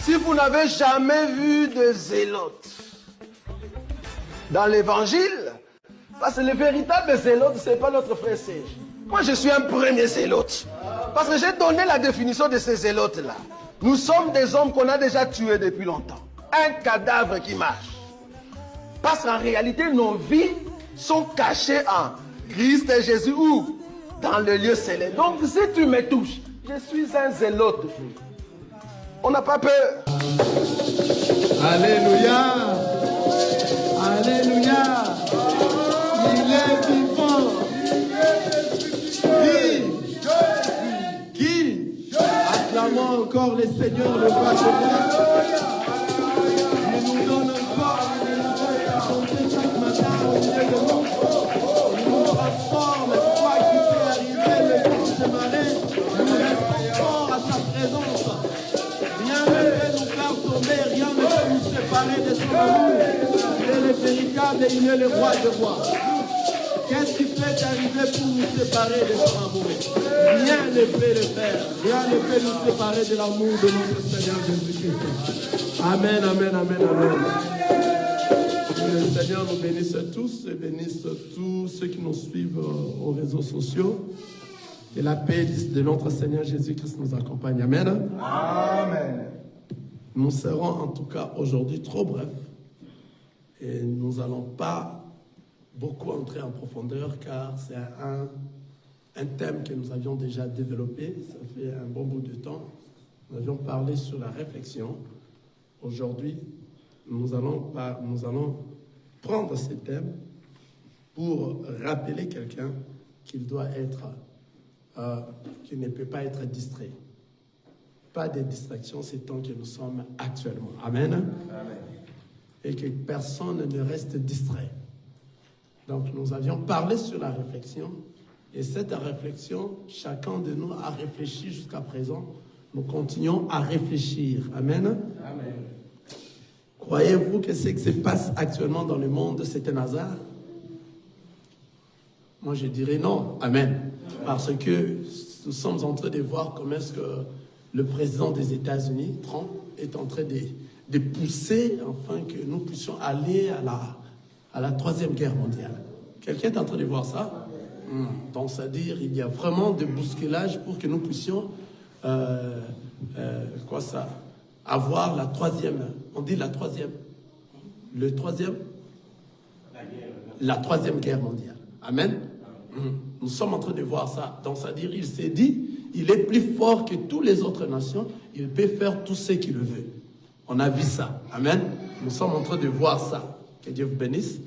Si vous n'avez jamais vu de zélote dans l'évangile, parce que le véritable zélote, ce n'est pas notre frère Serge. Moi, je suis un premier zélote. Parce que j'ai donné la définition de ces zélotes-là. Nous sommes des hommes qu'on a déjà tués depuis longtemps. Un cadavre qui marche. Parce qu'en réalité, nos vies sont cachées en Christ et Jésus ou dans le lieu céleste. Donc, si tu me touches, je suis un zélote. On n'a pas peur. Alléluia. Alléluia. Il est vivant. Qui acclamons encore les seigneurs, le roi de gloire. Il nous donne encore à chanter chaque matin au milieu de nous. Il nous transforme. Quoi qu'il peut arriver, le grand démarrer, nous restons forts à sa présence. Rien ne peut nous faire tomber, rien ne peut nous séparer de son amour. Il est le véritable et il est le roi de rois. Qu'est-ce qui peut arriver pour nous séparer de son amour? Rien ne peut le faire. Rien ne peut nous séparer de l'amour de notre Seigneur Jésus-Christ. Amen, amen, amen, amen. Que le Seigneur nous bénisse tous et bénisse tous ceux qui nous suivent aux réseaux sociaux. Que la paix de notre Seigneur Jésus-Christ nous accompagne. Amen. Amen. Nous serons en tout cas aujourd'hui trop brefs. Et nous n'allons pas beaucoup entrer en profondeur car c'est un thème que nous avions déjà développé. Ça fait un bon bout de temps. Nous avions parlé sur la réflexion. Aujourd'hui, nous allons prendre ce thème pour rappeler quelqu'un qu'il doit être, qu'il ne peut pas être distrait. Pas de distraction ces temps que nous sommes actuellement. Amen. Amen. Et que personne ne reste distrait. Donc nous avions parlé sur la réflexion. Et cette réflexion, chacun de nous a réfléchi jusqu'à présent. Nous continuons à réfléchir. Amen. Amen. Croyez-vous que ce qui se passe actuellement dans le monde, c'est un hasard? Moi, je dirais non. Amen. Parce que nous sommes en train de voir comment est-ce que le président des États-Unis, Trump, est en train de pousser afin que nous puissions aller à la Troisième Guerre mondiale. Quelqu'un est en train de voir ça? Donc, c'est-à-dire il y a vraiment des bousculages pour que nous puissions avoir la troisième. On dit la troisième. Le troisième? La Troisième Guerre mondiale. Amen. Nous sommes en train de voir ça. Donc, c'est-à-dire il s'est dit, il est plus fort que toutes les autres nations. Il peut faire tout ce qu'il veut. On a vu ça. Amen. Nous sommes en train de voir ça. Que Dieu vous bénisse.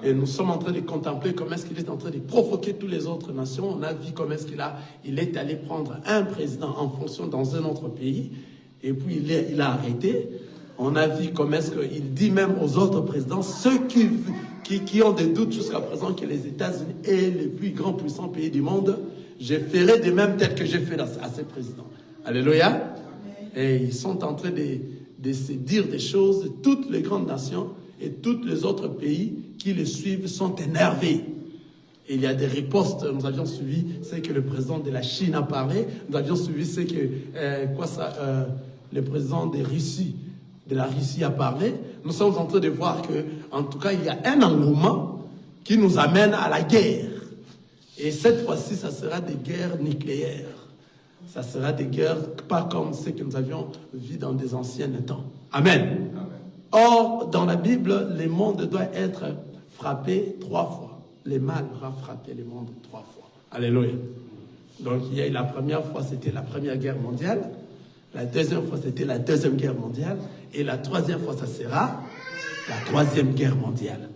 Et nous sommes en train de contempler comment est-ce qu'il est en train de provoquer toutes les autres nations. On a vu comment est-ce il est allé prendre un président en fonction dans un autre pays. Et puis il a arrêté. On a vu comment est-ce qu'il dit même aux autres présidents, ceux qui ont des doutes jusqu'à présent que les États-Unis est le plus grand puissant pays du monde, je ferai de même tel que j'ai fait à ces présidents. Alléluia. Et ils sont en train de se dire des choses. Toutes les grandes nations et tous les autres pays qui les suivent sont énervés. Et il y a des ripostes. Nous avions suivi ce que le président de la Chine a parlé. Nous avions suivi ce que le président de la Russie a parlé. Nous sommes en train de voir que, en tout cas, il y a un engouement qui nous amène à la guerre. Et cette fois-ci, ça sera des guerres nucléaires. Ça sera des guerres pas comme ce que nous avions vu dans des anciens temps. Amen. Amen. Or, dans la Bible, le monde doit être frappé 3 fois. Le mal va frapper le monde 3 fois. Alléluia. Donc, il y a eu la première fois, c'était la Première Guerre mondiale. La deuxième fois, c'était la Deuxième Guerre mondiale. Et la troisième fois, ça sera la Troisième Guerre mondiale.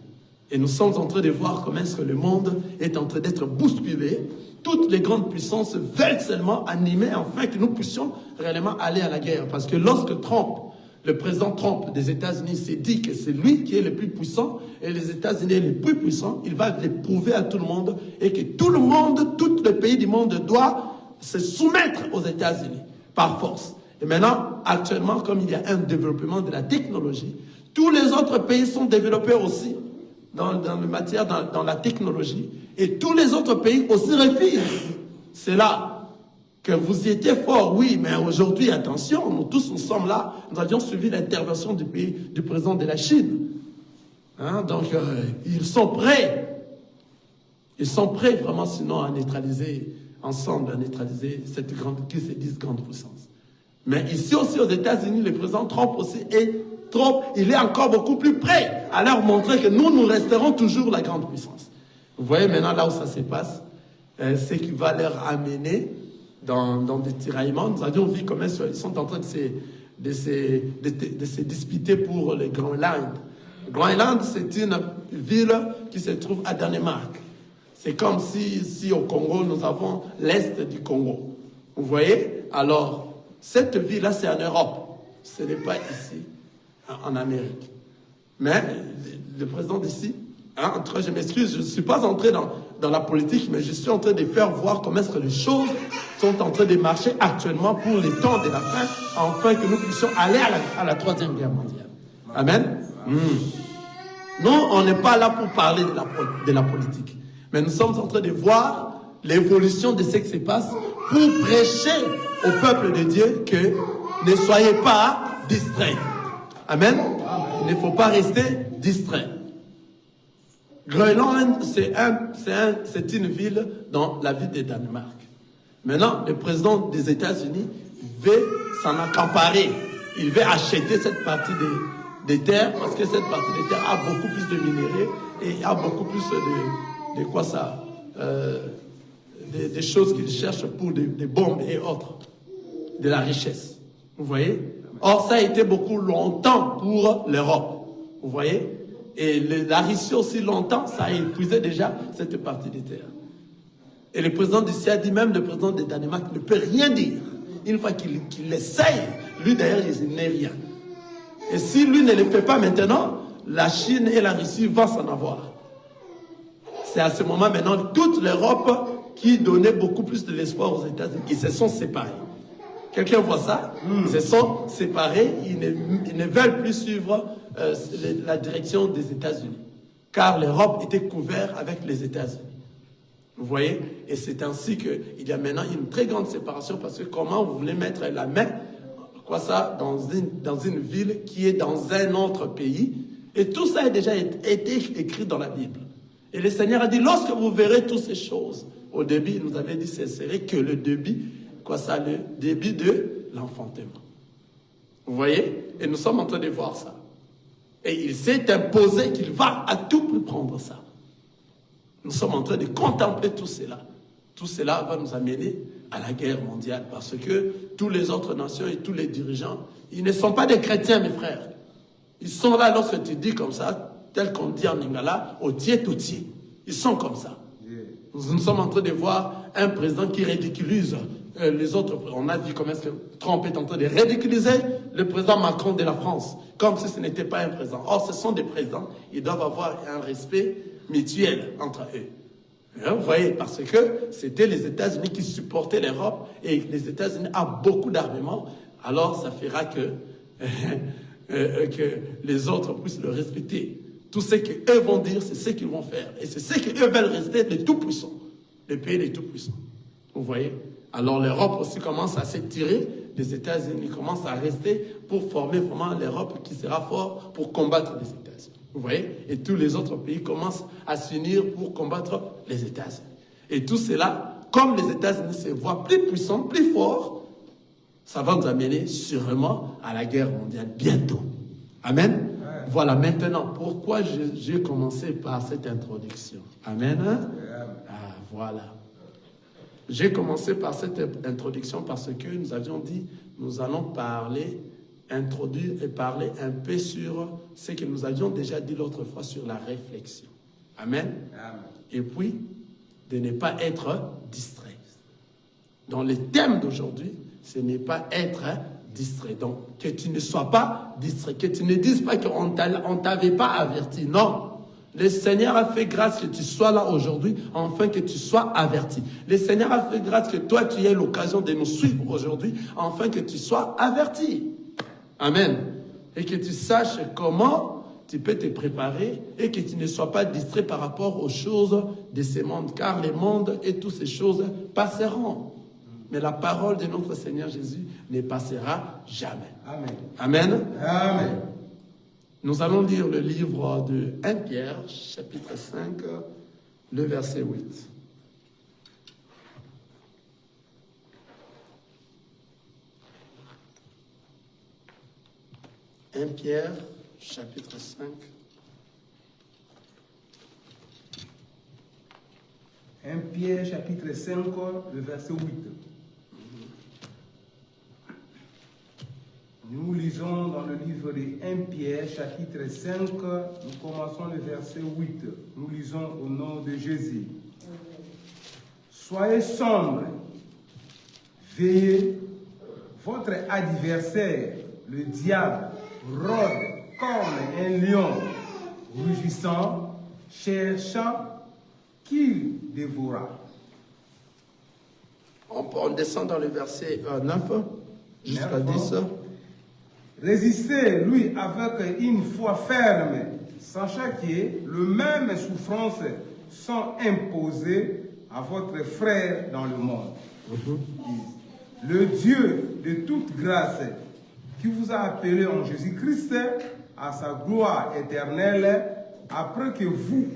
Et nous sommes en train de voir comment est-ce que le monde est en train d'être bousculé. Toutes les grandes puissances veulent seulement animer afin que nous puissions réellement aller à la guerre. Parce que lorsque Trump, le président Trump des États-Unis s'est dit que c'est lui qui est le plus puissant et les États-Unis les plus puissants, il va le prouver à tout le monde et que tout le monde, tous les pays du monde doivent se soumettre aux États-Unis par force. Et maintenant, actuellement, comme il y a un développement de la technologie, tous les autres pays sont développés aussi dans la technologie et tous les autres pays aussi refusent. C'est là que vous y étiez fort, oui, mais aujourd'hui, attention, nous tous, nous sommes là, nous avions suivi l'intervention du président de la Chine. Hein, donc, ils sont prêts. Ils sont prêts vraiment, sinon, à neutraliser, ensemble, à neutraliser cette grande, qui se disent grande puissance. Mais ici aussi, aux États-Unis, le président Trump aussi il est encore beaucoup plus prêt à leur montrer que nous resterons toujours la grande puissance. Vous voyez maintenant là où ça se passe, ce qui va leur amener dans des tiraillements. Nous avions vu comment ils sont en train de se disputer pour le Groenland. Le Groenland, c'est une ville qui se trouve à Danemark. C'est comme si au Congo, nous avons l'Est du Congo. Vous voyez? Alors, cette ville-là, c'est en Europe. Ce n'est pas ici, en Amérique. Mais le président d'ici, hein, en tout cas, je m'excuse, je ne suis pas entré dans la politique, mais je suis en train de faire voir comment est-ce que les choses sont en train de marcher actuellement pour les temps de la fin, afin que nous puissions aller à la Troisième Guerre mondiale. Amen. Nous, on n'est pas là pour parler de la politique, mais nous sommes en train de voir l'évolution de ce qui se passe pour prêcher au peuple de Dieu que ne soyez pas distraits. Amen. Il ne faut pas rester distrait. Groenland, c'est une ville dans la ville de Danemark. Maintenant, le président des États-Unis veut s'en accaparer. Il veut acheter cette partie des terres parce que cette partie des terres a beaucoup plus de minéraux et a beaucoup plus des choses qu'il cherche pour des bombes et autres, de la richesse. Vous voyez? Or, ça a été beaucoup longtemps pour l'Europe. Vous voyez? Et la Russie aussi longtemps, ça a épuisé déjà cette partie des terres. Et le président d'ici a dit, même le président de Danemark ne peut rien dire. Une fois qu'il essaye, lui d'ailleurs, il n'est rien. Et si lui ne le fait pas maintenant, la Chine et la Russie vont s'en avoir. C'est à ce moment maintenant toute l'Europe qui donnait beaucoup plus de l'espoir aux États-Unis. Ils se sont séparés. Quelqu'un voit ça? Ils se sont séparés, ils ne veulent plus suivre la direction des États-Unis. Car l'Europe était couverte avec les États-Unis. Vous voyez? Et c'est ainsi qu'il y a maintenant une très grande séparation parce que comment vous voulez mettre la main dans une ville qui est dans un autre pays? Et tout ça a déjà été écrit dans la Bible. Et le Seigneur a dit, lorsque vous verrez toutes ces choses, au début, il nous avait dit, ce serait que le début, le début de l'enfantement. Vous voyez? Et nous sommes en train de voir ça. Et il s'est imposé qu'il va à tout prix prendre ça. Nous sommes en train de contempler tout cela. Tout cela va nous amener à la guerre mondiale parce que toutes les autres nations et tous les dirigeants, ils ne sont pas des chrétiens, mes frères. Ils sont là lorsque tu dis comme ça, tel qu'on dit en Lingala, au tiers tout tiers. Ils sont comme ça. Nous sommes en train de voir un président qui ridiculise les autres. On a vu comment est-ce que Trump est en train de ridiculiser le président Macron de la France, comme si ce n'était pas un président. Or, ce sont des présidents, ils doivent avoir un respect mutuel entre eux. Vous voyez, parce que c'était les États-Unis qui supportaient l'Europe et les États-Unis ont beaucoup d'armements, alors ça fera que les autres puissent le respecter. Tout ce qu'eux vont dire, c'est ce qu'ils vont faire. Et c'est ce qu'eux veulent rester les tout-puissants, le pays des tout-puissants. Vous voyez? Alors l'Europe aussi commence à s'étirer, les États-Unis commencent à rester pour former vraiment l'Europe qui sera fort pour combattre les États-Unis. Vous voyez? Et tous les autres pays commencent à s'unir pour combattre les États-Unis. Et tout cela, comme les États-Unis se voient plus puissants, plus forts, ça va nous amener sûrement à la guerre mondiale bientôt. Amen? Voilà, maintenant, pourquoi j'ai commencé par cette introduction? Amen? Ah, voilà. J'ai commencé par cette introduction parce que nous avions dit, nous allons introduire et parler un peu sur ce que nous avions déjà dit l'autre fois sur la réflexion. Amen? Et puis, de ne pas être distrait. Dans le thème d'aujourd'hui, ce n'est pas être distrait. Donc, que tu ne sois pas distrait, que tu ne dises pas qu'on ne t'avait pas averti. Non. Le Seigneur a fait grâce que tu sois là aujourd'hui, afin que tu sois averti. Le Seigneur a fait grâce que toi, tu aies l'occasion de nous suivre aujourd'hui, afin que tu sois averti. Amen. Et que tu saches comment tu peux te préparer et que tu ne sois pas distrait par rapport aux choses de ce monde, car le monde et toutes ces choses passeront. Mais la parole de notre Seigneur Jésus ne passera jamais. Amen. Amen. Amen. Nous allons lire le livre de 1 Pierre, chapitre 5, le verset 8. « 1 Pierre, chapitre 5. 1 Pierre, chapitre 5, le verset 8. Nous lisons dans le livre de 1 Pierre, chapitre 5, nous commençons le verset 8. Nous lisons au nom de Jésus. Soyez sombres, veillez, votre adversaire, le diable, rôde comme un lion, rugissant, cherchant qui dévora. On descend dans le verset 9 jusqu'à 10. Résistez, lui, avec une foi ferme, sachant que les mêmes souffrances sont imposées à votre frère dans le monde. Le Dieu de toute grâce, qui vous a appelé en Jésus-Christ à sa gloire éternelle, après que vous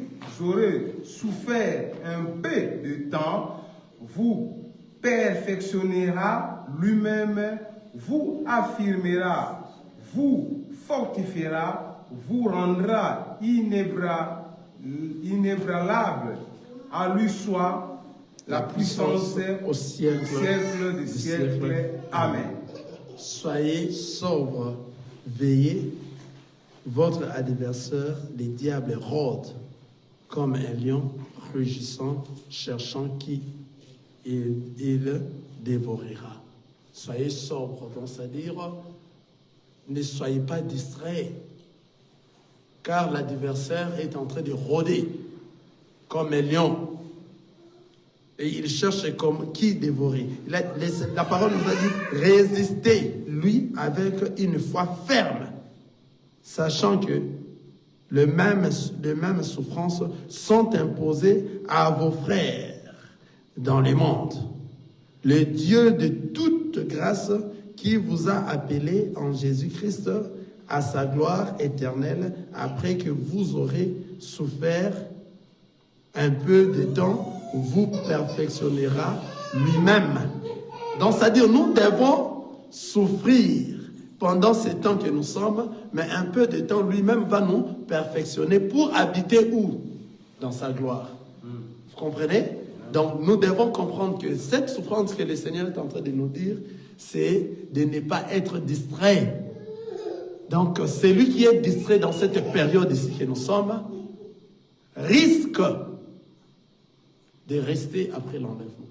aurez souffert un peu de temps, vous perfectionnera lui-même, vous affirmera, vous fortifiera, vous rendra inébranlable. À lui soit la puissance au siècle des siècles. Amen. Soyez sobres, veillez, votre adversaire, les diables, rôde comme un lion rugissant, cherchant qui il dévorera. Soyez sobres, donc c'est-à-dire, ne soyez pas distraits, car l'adversaire est en train de rôder comme un lion. Et il cherche comme qui dévorer. La parole nous a dit, résistez, lui, avec une foi ferme, sachant que les mêmes souffrances sont imposées à vos frères dans le monde. Le Dieu de toute grâce qui vous a appelé en Jésus-Christ à sa gloire éternelle, après que vous aurez souffert un peu de temps, vous perfectionnera lui-même. Donc, c'est-à-dire, nous devons souffrir pendant ce temps que nous sommes, mais un peu de temps, lui-même va nous perfectionner pour habiter où? Dans sa gloire. Vous comprenez? Donc, nous devons comprendre que cette souffrance que le Seigneur est en train de nous dire, c'est de ne pas être distrait. Donc, celui qui est distrait dans cette période ici que nous sommes, risque de rester après l'enlèvement.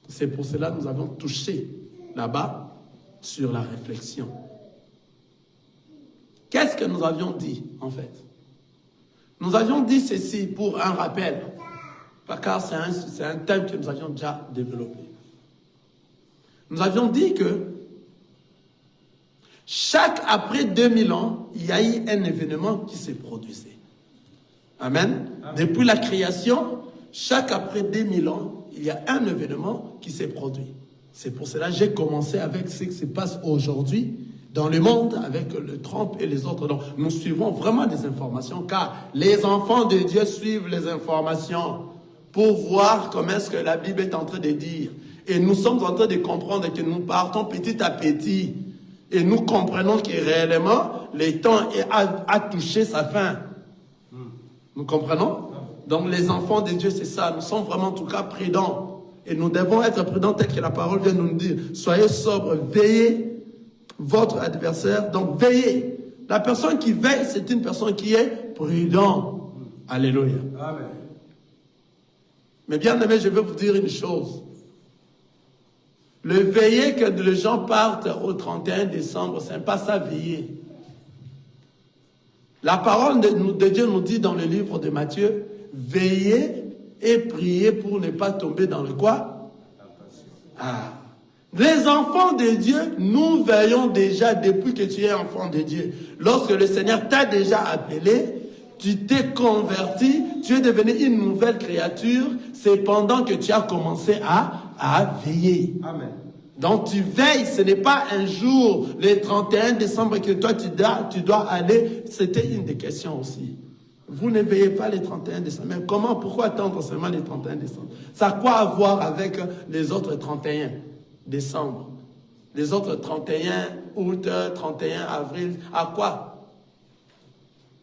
C'est pour cela que nous avons touché là-bas sur la réflexion. Qu'est-ce que nous avions dit, en fait? Nous avions dit ceci pour un rappel, car c'est un thème que nous avions déjà développé. Nous avions dit que chaque après 2000 ans, il y a eu un événement qui s'est produisé. Amen. Depuis la création, chaque après 2000 ans, il y a un événement qui s'est produit. C'est pour cela que j'ai commencé avec ce qui se passe aujourd'hui dans le monde avec le Trump et les autres. Donc, nous suivons vraiment des informations, car les enfants de Dieu suivent les informations pour voir comment est-ce que la Bible est en train de dire. Et nous sommes en train de comprendre que nous partons petit à petit. Et nous comprenons que réellement, le temps a touché sa fin. Nous comprenons? Donc les enfants de Dieu, c'est ça. Nous sommes vraiment en tout cas prudents. Et nous devons être prudents tel que la parole vient de nous dire. Soyez sobres, veillez votre adversaire. Donc veillez. La personne qui veille, c'est une personne qui est prudente. Alléluia. Amen. Mais bien aimé, je vais vous dire une chose. Le veiller que les gens partent au 31 décembre, ce n'est pas ça veiller. La parole de Dieu nous dit dans le livre de Matthieu, veillez et priez pour ne pas tomber dans le quoi? Les enfants de Dieu, nous veillons déjà depuis que tu es enfant de Dieu. Lorsque le Seigneur t'a déjà appelé, tu t'es converti, tu es devenu une nouvelle créature, c'est pendant que tu as commencé à à veiller. Amen. Donc tu veilles, ce n'est pas un jour, le 31 décembre, que toi tu dois aller. C'était une des questions aussi. Vous ne veillez pas les 31 décembre. Mais comment, pourquoi attendre seulement les 31 décembre? Ça a quoi à voir avec les autres 31 décembre? Les autres 31 août, 31 avril, à quoi?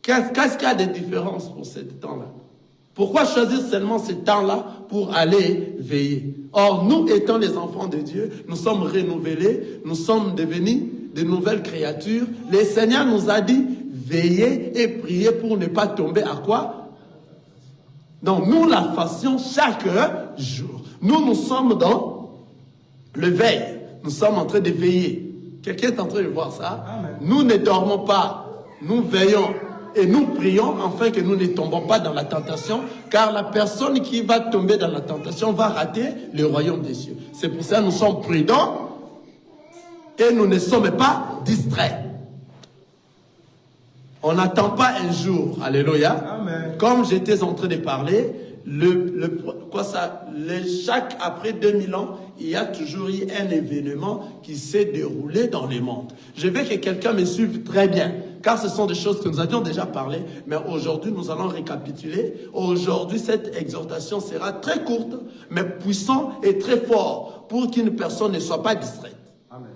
Qu'est-ce qu'il y a de différence pour ce temps-là? Pourquoi choisir seulement ce temps-là pour aller veiller? Or, nous étant les enfants de Dieu, nous sommes renouvelés, nous sommes devenus de nouvelles créatures. Le Seigneur nous a dit, veillez et priez pour ne pas tomber à quoi? Donc, nous la fassions chaque jour. Nous sommes dans le veille. Nous sommes en train de veiller. Quelqu'un est en train de voir ça? Amen. Nous ne dormons pas. Nous veillons. Et nous prions afin que nous ne tombons pas dans la tentation, car la personne qui va tomber dans la tentation va rater le royaume des cieux. C'est pour ça que nous sommes prudents et nous ne sommes pas distraits. On n'attend pas un jour, alléluia. Amen. Comme j'étais en train de parler, chaque après 2000 ans, il y a toujours eu un événement qui s'est déroulé dans le monde. Je veux que quelqu'un me suive très bien, car ce sont des choses que nous avions déjà parlé, mais aujourd'hui nous allons récapituler. Aujourd'hui, cette exhortation sera très courte, mais puissante et très forte, pour qu'une personne ne soit pas distraite. Amen.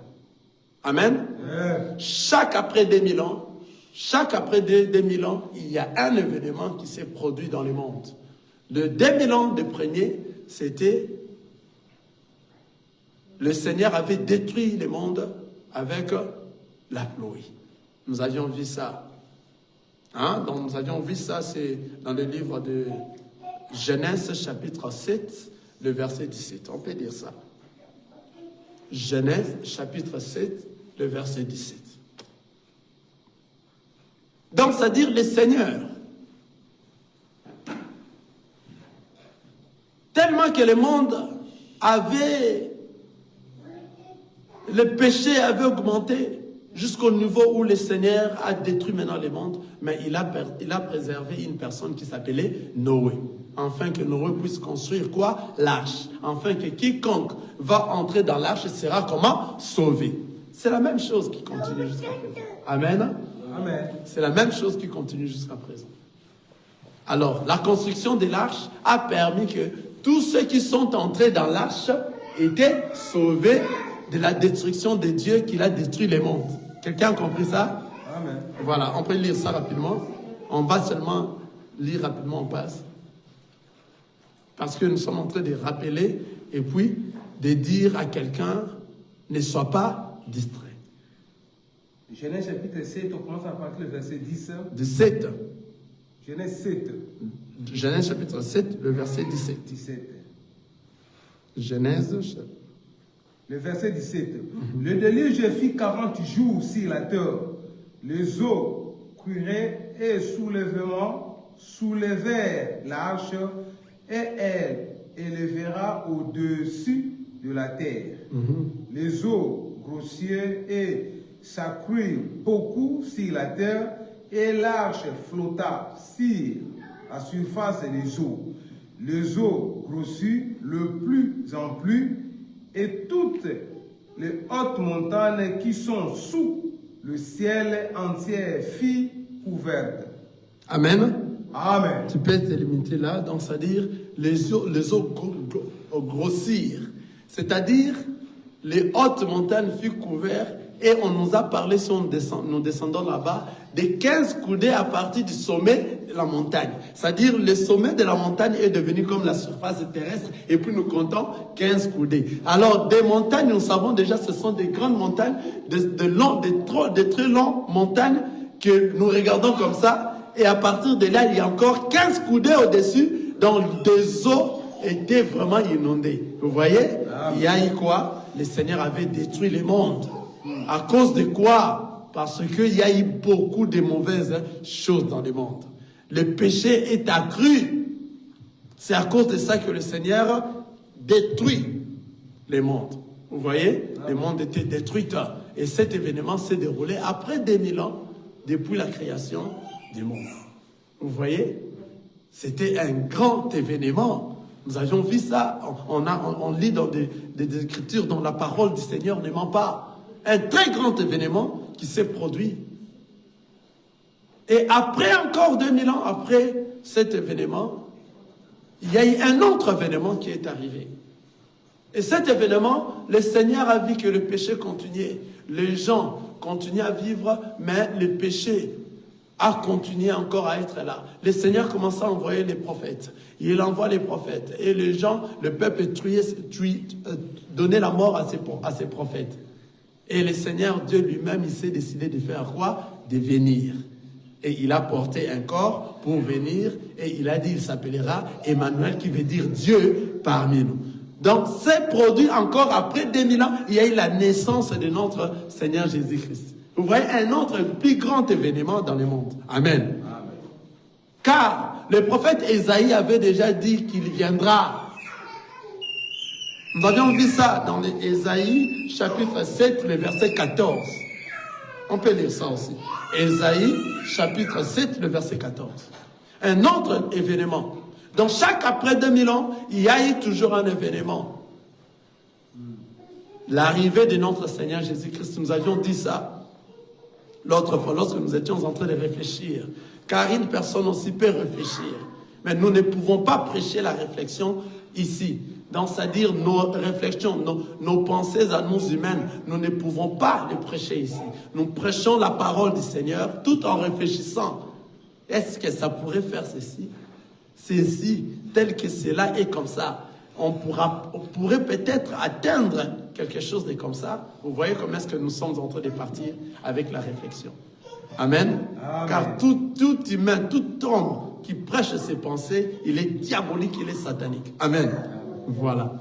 Amen. Yeah. Chaque après 2000 ans, il y a un événement qui s'est produit dans le monde. Le 2000 ans de premier, c'était le Seigneur avait détruit le monde avec la pluie. Nous avions vu ça. Donc nous avions vu ça, c'est dans le livre de Genèse, chapitre 7, le verset 17. On peut dire ça. Genèse, chapitre 7, le verset 17. Donc, c'est-à-dire le Seigneur, tellement que le monde avait, le péché avait augmenté jusqu'au niveau où le Seigneur a détruit maintenant le monde, mais il a préservé une personne qui s'appelait Noé, afin que Noé puisse construire quoi? L'arche, afin que quiconque va entrer dans l'arche sera comment? Sauvé. C'est la même chose qui continue jusqu'à présent. Amen. Amen. C'est la même chose qui continue jusqu'à présent. Alors, la construction de l'arche a permis que tous ceux qui sont entrés dans l'arche étaient sauvés de la destruction de Dieu qu'il a détruit le monde. Quelqu'un a compris ça? Amen. Voilà, on peut lire ça rapidement. On va seulement lire rapidement, on passe. Parce que nous sommes en train de rappeler et puis de dire à quelqu'un, ne sois pas distrait. Genèse chapitre 7, on commence à partir du verset 10. 17. Genèse 7. Genèse chapitre 7, le verset 17. 17. Genèse. Le verset 17. Le déluge fit 40 jours sur la terre. Les eaux couraient et soulevèrent l'arche et elle élevera au-dessus de la terre. Les eaux grossirent et s'accrurent beaucoup sur la terre et l'arche flotta sur la surface des eaux. Les eaux grossirent de plus en plus et toutes les hautes montagnes qui sont sous le ciel entier furent couvertes. Amen. Amen. Tu peux te limiter là, donc c'est-à-dire les eaux grossirent. C'est-à-dire les hautes montagnes furent couvertes et on nous a parlé, si nous descendons là-bas, de 15 coudées à partir du sommet de la montagne. C'est-à-dire le sommet de la montagne est devenu comme la surface terrestre et puis nous comptons 15 coudées. Alors des montagnes, nous savons déjà, ce sont des grandes montagnes, de très longues montagnes que nous regardons comme ça. Et à partir de là, il y a encore 15 coudées au-dessus, dont des eaux étaient vraiment inondées. Vous voyez? Il y a eu quoi? Le Seigneur avait détruit le monde. À cause de quoi? Parce qu'il y a eu beaucoup de mauvaises choses dans le monde. Le péché est accru. C'est à cause de ça que le Seigneur détruit le monde. Vous voyez? Le monde était détruit. Et cet événement s'est déroulé après 2000 ans, depuis la création du monde. Vous voyez? C'était un grand événement. Nous avions vu ça, on lit dans des écritures dont la parole du Seigneur ne ment pas. Un très grand événement qui s'est produit. Et après encore 2000 ans, après cet événement, il y a eu un autre événement qui est arrivé. Et cet événement, le Seigneur a vu que le péché continuait. Les gens continuaient à vivre, mais le péché a continué encore à être là. Le Seigneur commença à envoyer les prophètes. Il envoie les prophètes. Et les gens, le peuple donnait la mort à ses prophètes. Et le Seigneur Dieu lui-même, il s'est décidé de faire quoi? De venir. Et il a porté un corps pour venir. Et il a dit, il s'appellera Emmanuel, qui veut dire Dieu parmi nous. Donc, c'est produit encore après 2000 ans, il y a eu la naissance de notre Seigneur Jésus-Christ. Vous voyez un autre plus grand événement dans le monde. Amen. Amen. Car le prophète Ésaïe avait déjà dit qu'il viendra. Nous avions vu ça dans Ésaïe, chapitre 7, le verset 14. On peut lire ça aussi. Ésaïe, chapitre 7, le verset 14. Un autre événement. Dans chaque après 2000 ans, il y a eu toujours un événement. L'arrivée de notre Seigneur Jésus-Christ, nous avions dit ça l'autre fois, lorsque nous étions en train de réfléchir. Car une personne aussi peut réfléchir. Mais nous ne pouvons pas prêcher la réflexion ici. C'est-à-dire nos réflexions, nos pensées à nous humaines, nous ne pouvons pas les prêcher ici. Nous prêchons la parole du Seigneur tout en réfléchissant. Est-ce que ça pourrait faire ceci? Ceci, tel que cela est comme ça, on pourrait peut-être atteindre quelque chose de comme ça. Vous voyez comment est-ce que nous sommes en train de partir avec la réflexion. Amen. Amen. Car tout humain, tout homme qui prêche ses pensées, il est diabolique, il est satanique. Amen. Voilà.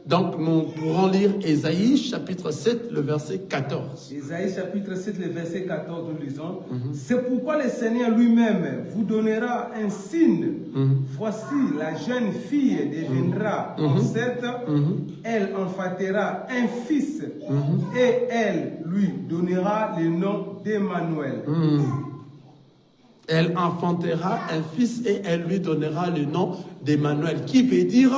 Donc, nous pourrons lire Ésaïe, chapitre 7, le verset 14. Ésaïe, chapitre 7, le verset 14, nous lisons. C'est pourquoi le Seigneur lui-même vous donnera un signe. Voici, la jeune fille deviendra enceinte. Elle enfantera un fils. Et elle lui donnera le nom d'Emmanuel. Elle enfantera un fils et elle lui donnera le nom d'Emmanuel, qui veut dire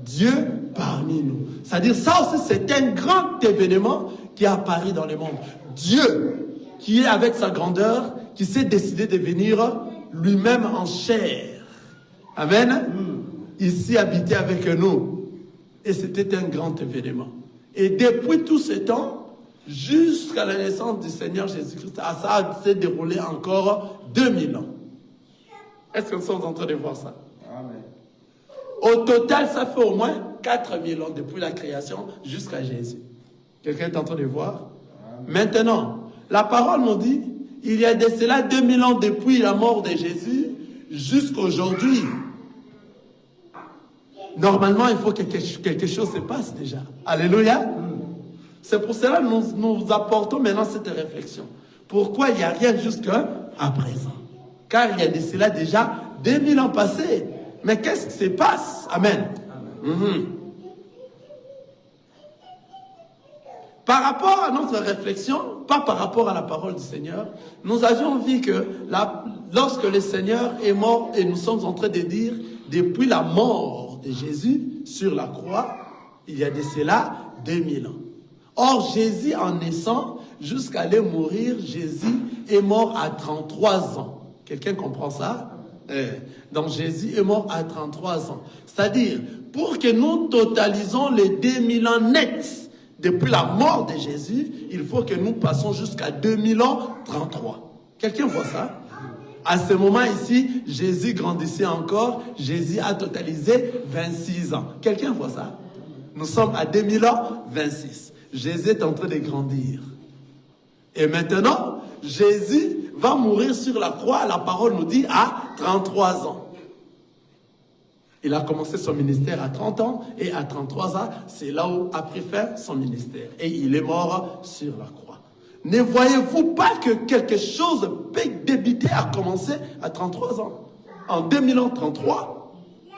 Dieu parmi nous. C'est-à-dire, ça aussi, c'est un grand événement qui a apparu dans le monde. Dieu, qui est avec sa grandeur, qui s'est décidé de venir lui-même en chair. Amen. Ici, habiter avec nous. Et c'était un grand événement. Et depuis tout ce temps, jusqu'à la naissance du Seigneur Jésus-Christ, ça s'est déroulé encore 2000 ans. Est-ce que nous sommes en train de voir ça? Amen. Au total, ça fait au moins 4000 ans depuis la création jusqu'à Jésus. Quelqu'un est en train de voir? Maintenant, la parole nous dit, il y a de cela 2000 ans depuis la mort de Jésus jusqu'à aujourd'hui. Normalement, il faut que quelque chose se passe déjà. Alléluia. C'est pour cela que nous apportons maintenant cette réflexion. Pourquoi il n'y a rien jusqu'à présent? Car il y a de cela déjà 2000 ans passés. Mais qu'est-ce qui se passe? Amen. Par rapport à notre réflexion, pas par rapport à la parole du Seigneur, nous avions vu que lorsque le Seigneur est mort, et nous sommes en train de dire, depuis la mort de Jésus sur la croix, il y a de cela 2000 ans. Or, Jésus, en naissant, jusqu'à aller mourir, Jésus est mort à 33 ans. Quelqu'un comprend ça? Donc, Jésus est mort à 33 ans. C'est-à-dire, pour que nous totalisons les 2000 ans nets depuis la mort de Jésus, il faut que nous passions jusqu'à 2000 ans 33. Quelqu'un voit ça? À ce moment ici, Jésus grandissait encore. Jésus a totalisé 26 ans. Quelqu'un voit ça? Nous sommes à 2000 ans 26. Jésus est en train de grandir. Et maintenant, Jésus va mourir sur la croix, la parole nous dit, à 33 ans. Il a commencé son ministère à 30 ans, et à 33 ans, c'est là où a pris fin son ministère. Et il est mort sur la croix. Ne voyez-vous pas que quelque chose peut débuter à commencer à 33 ans? En 2033,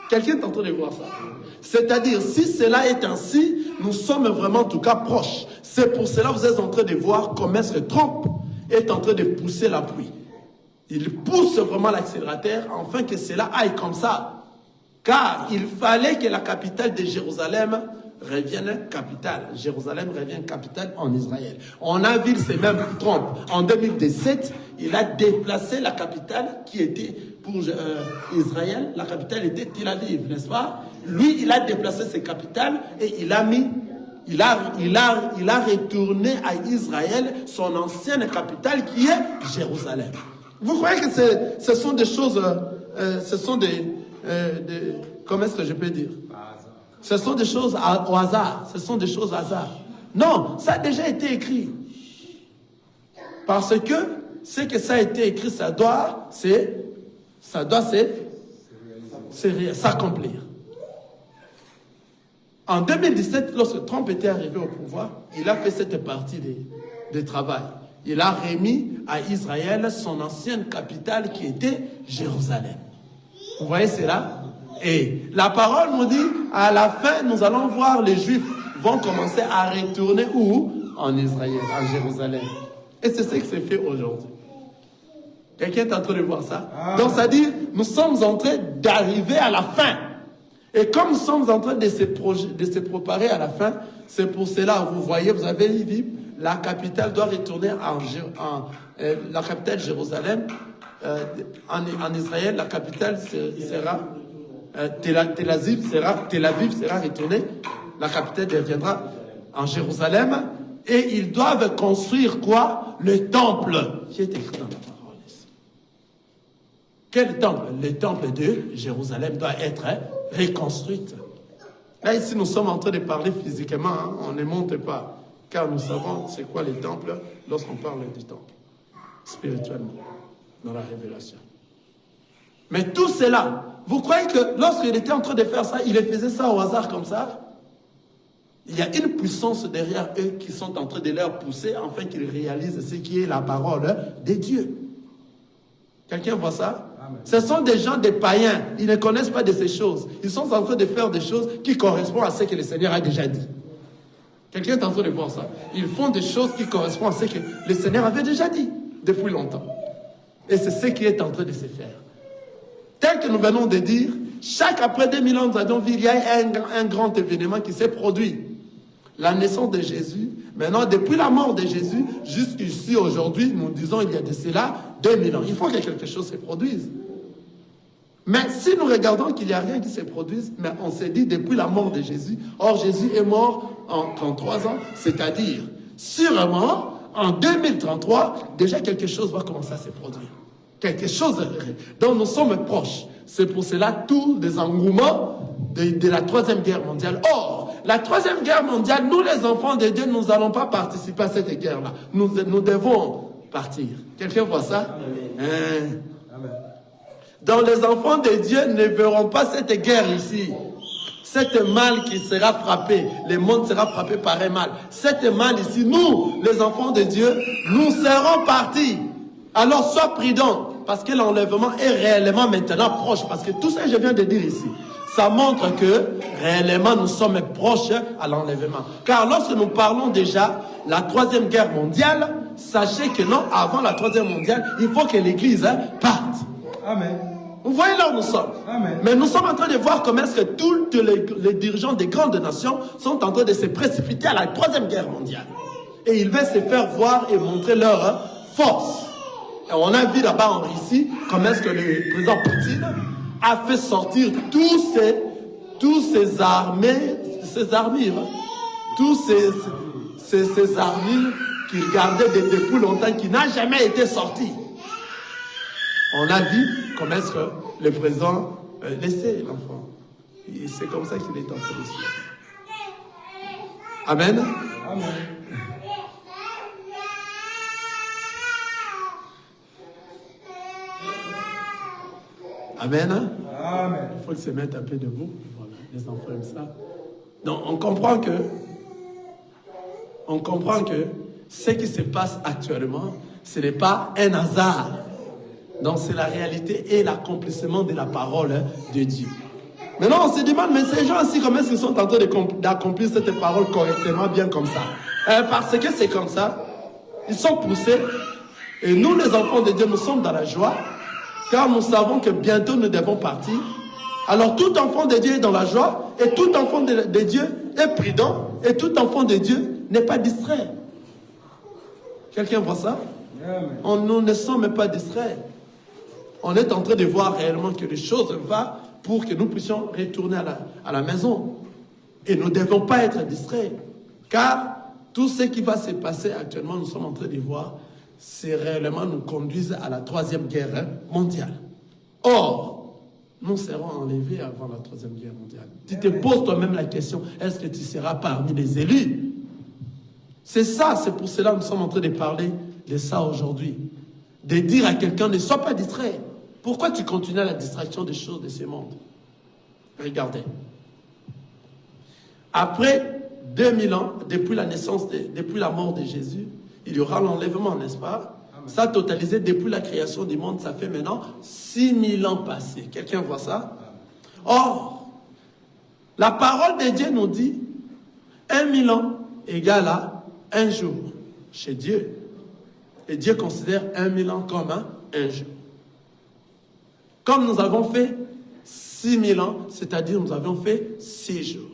quelqu'un est en train de voir ça. C'est-à-dire, si cela est ainsi, nous sommes vraiment en tout cas proches. C'est pour cela que vous êtes en train de voir comment est-ce que Trump est en train de pousser l'appui. Il pousse vraiment l'accélérateur afin que cela aille comme ça. Car il fallait que la capitale de Jérusalem revienne capitale. Jérusalem revienne capitale en Israël. On a vu ces mêmes trompes. En 2017, il a déplacé la capitale qui était pour Israël. La capitale était Tel Aviv, n'est-ce pas? Lui, il a déplacé ses capitales et il a retourné à Israël son ancienne capitale qui est Jérusalem. Vous croyez que ce sont des choses, comment est-ce que je peux dire? Ce sont des choses au hasard. Ce sont des choses au hasard. Non, ça a déjà été écrit. Parce que ce que ça a été écrit, ça doit s'accomplir. En 2017, lorsque Trump était arrivé au pouvoir, il a fait cette partie de travail. Il a remis à Israël son ancienne capitale qui était Jérusalem. Vous voyez cela? Et la parole nous dit, à la fin, nous allons voir les Juifs vont commencer à retourner où? En Israël, à Jérusalem. Et c'est ce qui s'est fait aujourd'hui. Quelqu'un est en train de voir ça? Donc, ça dit, nous sommes en train d'arriver à la fin. Et comme nous sommes en train de se préparer à la fin, c'est pour cela, vous voyez, vous avez dit, la capitale doit retourner la capitale Jérusalem. En Israël, la capitale sera Tel Aviv sera retournée. La capitale deviendra en Jérusalem. Et ils doivent construire quoi? Le temple qui est écrit dans la parole ici. Quel temple? Le temple de Jérusalem doit être reconstruite. Là, ici, nous sommes en train de parler physiquement. Hein? On ne monte pas. Car nous savons c'est quoi les temples lorsqu'on parle du temple. Spirituellement. Dans la révélation. Mais tout cela, vous croyez que lorsqu'il était en train de faire ça, il faisait ça au hasard comme ça? Il y a une puissance derrière eux qui sont en train de leur pousser afin qu'ils réalisent ce qui est la parole de Dieu. Quelqu'un voit ça? Amen. Ce sont des gens, des païens. Ils ne connaissent pas de ces choses. Ils sont en train de faire des choses qui correspondent à ce que le Seigneur a déjà dit. Quelqu'un est en train de voir ça? Ils font des choses qui correspondent à ce que le Seigneur avait déjà dit depuis longtemps. Et c'est ce qui est en train de se faire. Tel que nous venons de dire, chaque après 2000 ans, nous avons vu, il y a un grand événement qui s'est produit. La naissance de Jésus. Maintenant, depuis la mort de Jésus, jusqu'ici, aujourd'hui, nous disons, il y a de cela 2000 ans. Il faut que quelque chose se produise. Mais si nous regardons qu'il n'y a rien qui se produise, mais on s'est dit depuis la mort de Jésus, or Jésus est mort en 33 ans, c'est-à-dire, sûrement, en 2033, déjà quelque chose va commencer à se produire. Quelque chose dont nous sommes proches. C'est pour cela tous les engouements de la Troisième Guerre mondiale. Or, la Troisième Guerre mondiale, nous les enfants de Dieu, nous n'allons pas participer à cette guerre-là. Nous devons partir. Quelqu'un voit ça? Amen. Donc les enfants de Dieu ne verront pas cette guerre ici. Cette mal qui sera frappé, le monde sera frappé par un mal. Cette mal ici, nous, les enfants de Dieu, nous serons partis. Alors sois prudent, parce que l'enlèvement est réellement maintenant proche. Parce que tout ça que je viens de dire ici, ça montre que réellement nous sommes proches à l'enlèvement. Car lorsque nous parlons déjà de la Troisième Guerre mondiale, sachez que non, avant la Troisième mondiale, il faut que l'Église parte. Amen. Vous voyez là où nous sommes. Amen. Mais nous sommes en train de voir comment est-ce que tous les dirigeants des grandes nations sont en train de se précipiter à la Troisième Guerre mondiale. Et ils veulent se faire voir et montrer leur force. Et on a vu là-bas en Russie comment est-ce que le président Poutine a fait sortir tous ces armées, ces armures qu'il gardait depuis longtemps, qui n'a jamais été sorti. On a vu comment est-ce que le président laissait l'enfant. C'est comme ça qu'il est entré ici. Amen. Amen. Amen. Amen. Il faut que se mettre un peu debout. Voilà, les enfants aiment ça. Donc, on comprend que ce qui se passe actuellement, ce n'est pas un hasard. Donc, c'est la réalité et l'accomplissement de la parole de Dieu. Maintenant, on se demande, mais ces gens-ci, comment est-ce qu'ils sont en train d'accomplir cette parole correctement, bien comme ça? Parce que c'est comme ça. Ils sont poussés. Et nous, les enfants de Dieu, nous sommes dans la joie. Car nous savons que bientôt nous devons partir. Alors tout enfant de Dieu est dans la joie, et tout enfant de Dieu est prudent, et tout enfant de Dieu n'est pas distrait. Quelqu'un voit ça? Nous ne sommes pas distraits. On est en train de voir réellement que les choses vont pour que nous puissions retourner à la maison. Et nous ne devons pas être distraits. Car tout ce qui va se passer actuellement, nous sommes en train de voir, c'est réellement nous conduise à la 3e guerre mondiale. Or, nous serons enlevés avant la 3e guerre mondiale. Tu te poses toi-même la question, est-ce que tu seras parmi les élus? C'est ça, c'est pour cela que nous sommes en train de parler de ça aujourd'hui. De dire à quelqu'un, ne sois pas distrait. Pourquoi tu continues à la distraction des choses de ce monde? Regardez. Après 2000 ans, depuis la naissance, depuis la mort de Jésus, il y aura l'enlèvement, n'est-ce pas? Amen. Ça totalisé depuis la création du monde, ça fait maintenant 6000 ans passés. Quelqu'un voit ça? Or, la parole de Dieu nous dit 1000 ans égale à un jour chez Dieu. Et Dieu considère 1000 ans comme un jour. Comme nous avons fait 6000 ans, c'est-à-dire nous avions fait 6 jours.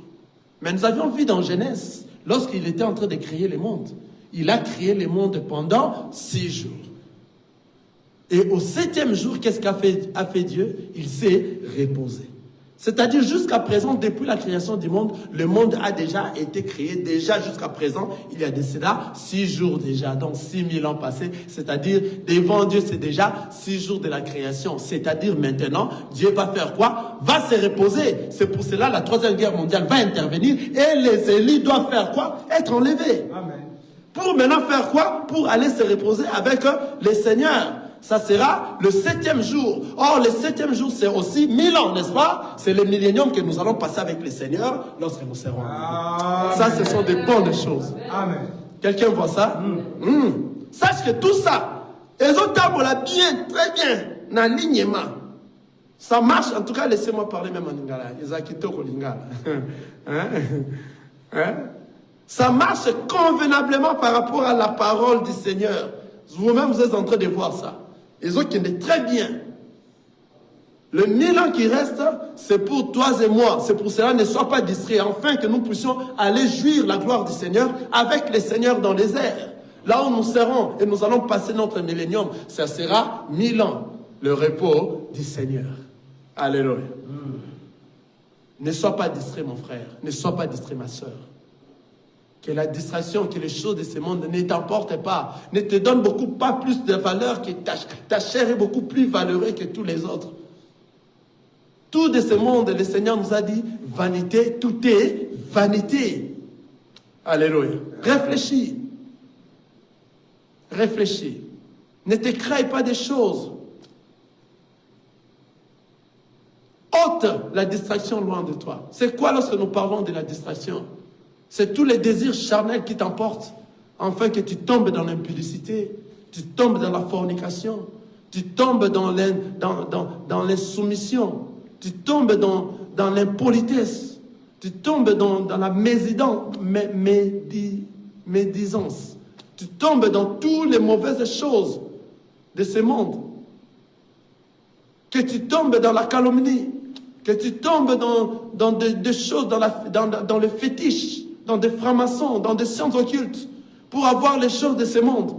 Mais nous avions vu dans Genèse, lorsqu'il était en train de créer le monde, il a créé le monde pendant 6 jours. Et au 7e jour, qu'est-ce qu'a fait Dieu? Il s'est reposé. C'est-à-dire jusqu'à présent, depuis la création du monde, le monde a déjà été créé. Déjà jusqu'à présent, il y a de cela 6 jours déjà, donc 6000 ans passés. C'est-à-dire devant Dieu, c'est déjà 6 jours de la création. C'est-à-dire maintenant, Dieu va faire quoi? Va se reposer. C'est pour cela la 3e guerre mondiale va intervenir et les élus doivent faire quoi? Être enlevés. Amen. Pour maintenant faire quoi? Pour aller se reposer avec les seigneurs. Ça sera le 7e jour. Or, le 7e jour, c'est aussi 1000 ans, n'est-ce pas? C'est le millénium que nous allons passer avec les seigneurs lorsque nous serons. Amen. Ça, ce sont des bonnes choses. Amen. Quelqu'un voit ça? Sache que tout ça, les autres la bien, très bien, dans l'alignement. Ça marche, en tout cas, laissez-moi parler même en lingala. Ça marche convenablement par rapport à la parole du Seigneur. Vous-même, vous êtes en train de voir ça. Les autres qui est très bien. Le 1000 ans qui reste, c'est pour toi et moi. C'est pour cela, ne sois pas distrait, afin que nous puissions aller jouir la gloire du Seigneur avec les seigneurs dans les airs. Là où nous serons et nous allons passer notre millénium, ça sera 1000 ans, le repos du Seigneur. Alléluia. Ne sois pas distrait, mon frère. Ne sois pas distrait, ma soeur. Que la distraction, que les choses de ce monde ne t'emportent pas, ne te donnent beaucoup pas plus de valeur, que ta chair est beaucoup plus valeureuse que tous les autres. Tout de ce monde, le Seigneur nous a dit, vanité, tout est vanité. Alléluia. Réfléchis. Réfléchis. Ne te crée pas des choses. Ôte la distraction loin de toi. C'est quoi lorsque nous parlons de la distraction? C'est tous les désirs charnels qui t'emportent, afin que tu tombes dans l'impudicité, tu tombes dans la fornication, tu tombes dans l'insoumission, tu tombes dans l'impolitesse, tu tombes dans la médisance, tu tombes dans toutes les mauvaises choses de ce monde, que tu tombes dans la calomnie, que tu tombes dans des choses, dans le fétiche, dans des francs-maçons, dans des sciences occultes, pour avoir les choses de ce monde.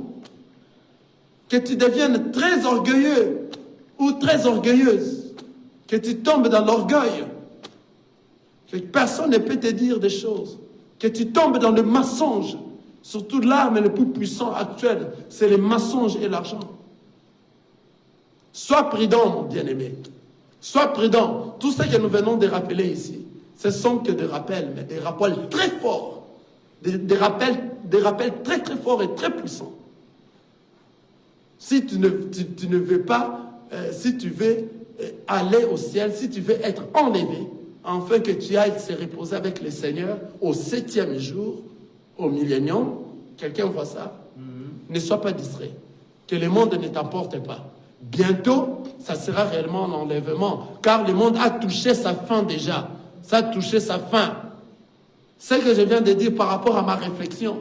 Que tu deviennes très orgueilleux ou très orgueilleuse, que tu tombes dans l'orgueil, que personne ne peut te dire des choses, que tu tombes dans le mensonge. Surtout l'arme le plus puissant actuel, c'est le mensonge et l'argent. Sois prudent, mon bien-aimé. Sois prudent. Tout ce que nous venons de rappeler ici, ce sont que des rappels, mais des rappels très forts. Des rappels très très forts et très puissants. Si tu ne veux pas, si tu veux aller au ciel, si tu veux être enlevé, afin que tu ailles se reposer avec le Seigneur au 7e jour, au millénium, quelqu'un voit ça? Ne sois pas distrait. Que le monde ne t'emporte pas. Bientôt, ça sera réellement l'enlèvement, car le monde a touché sa fin déjà. Ça a touché sa fin. Ce que je viens de dire par rapport à ma réflexion,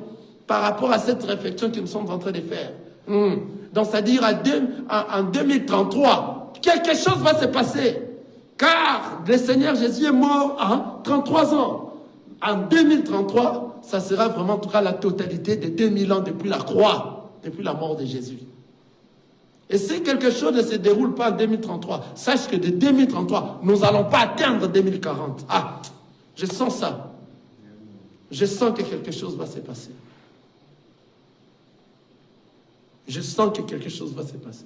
par rapport à cette réflexion que nous sommes en train de faire. Donc, c'est-à-dire en 2033, quelque chose va se passer. Car le Seigneur Jésus est mort à 33 ans. En 2033, ça sera vraiment en tout cas la totalité de 2000 ans depuis la croix, depuis la mort de Jésus. Et si quelque chose ne se déroule pas en 2033, sache que de 2033, nous n'allons pas atteindre 2040. Ah, je sens ça. Je sens que quelque chose va se passer. Je sens que quelque chose va se passer.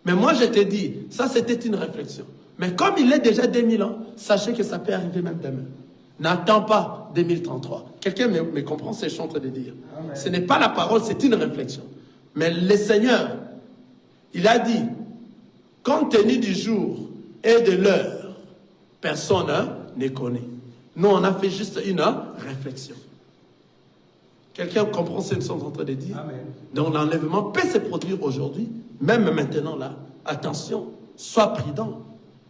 Mais moi, je te dis, ça c'était une réflexion. Mais comme il est déjà 2000 ans, sachez que ça peut arriver même demain. N'attends pas 2033. Quelqu'un me comprend ce que je suis en train de dire. Amen. Ce n'est pas la parole, c'est une réflexion. Mais le Seigneur, il a dit, compte tenu du jour et de l'heure, personne ne connaît. Nous, on a fait juste une réflexion. Quelqu'un comprend ce que nous sommes en train de dire? Amen. Donc l'enlèvement peut se produire aujourd'hui, même maintenant là. Attention, sois prudent.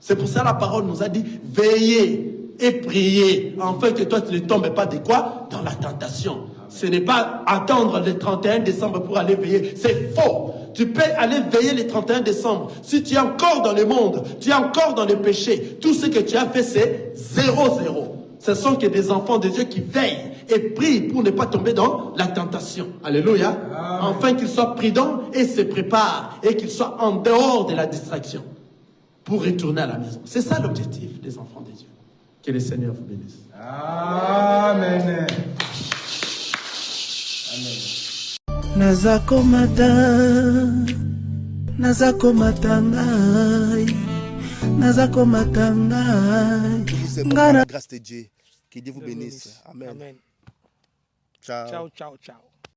C'est pour ça que la parole nous a dit, veillez et priez, afin que toi tu ne tombes pas de quoi? Dans la tentation. Ce n'est pas attendre le 31 décembre pour aller veiller. C'est faux. Tu peux aller veiller le 31 décembre. Si tu es encore dans le monde, tu es encore dans le péché, tout ce que tu as fait, c'est 0-0. Ce sont que des enfants de Dieu qui veillent et prient pour ne pas tomber dans la tentation. Alléluia. Amen. Afin qu'ils soient prudents et se préparent et qu'ils soient en dehors de la distraction pour retourner à la maison. C'est ça l'objectif des enfants de Dieu. Que le Seigneur vous bénisse. Amen. Grâce de Dieu. Que Dieu vous bénisse. Amen. Amen. Ciao. Ciao, ciao, ciao.